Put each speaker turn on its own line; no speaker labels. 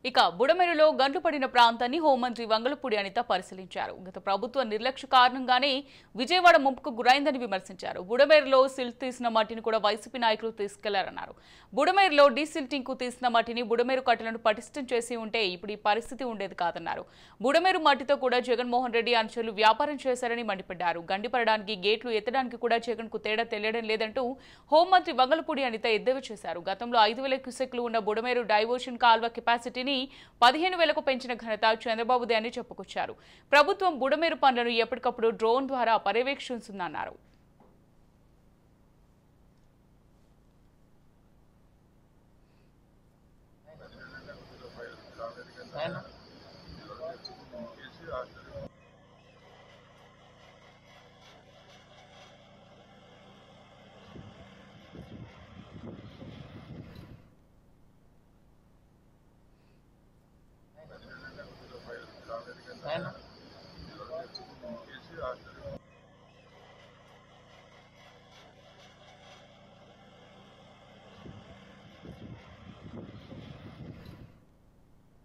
ఇక బుడమేరులో గండ్లు పడిన ప్రాంతాన్ని హోంమంత్రి వంగలపూడి అనిత పరిశీలించారు. గత ప్రభుత్వ నిర్లక్ష్య కారణంగానే విజయవాడ ముంపుకు గురైందని విమర్శించారు. బుడమేరులో సిల్ట్ తీసిన మట్టిని కూడా వైసీపీ నాయకులు తీసుకెళ్లారన్నారు. బుడమేరులో డీసిల్టింగ్ కు తీసిన మట్టిని బుడమేరు కట్టలను పటిష్టం చేసి ఉంటే ఇప్పుడు ఈ పరిస్థితి ఉండేది కాదన్నారు. బుడమేరు మట్టితో కూడా జగన్మోహన్ రెడ్డి అనుచరులు వ్యాపారం చేశారని మండిపడ్డారు. గండిపడడానికి గేట్లు ఎత్తడానికి కూడా జగన్ కు తేడా తెలియడం లేదంటూ హోంమంత్రి వంగలపూడి అనిత ఎద్దేవా చేశారు. గతంలో 5,000 క్యూసెక్లు ఉన్న బుడమేరు డైవర్షన్ కాల్వ కెపాసిటీని 15,000కు పెంచిన ఘనత చంద్రబాబుదే అని చెప్పుకొచ్చారు. ప్రభుత్వం బుడమేరు పనులను ఎప్పటికప్పుడు డ్రోన్ ద్వారా పర్యవేక్షిస్తుందన్నారు.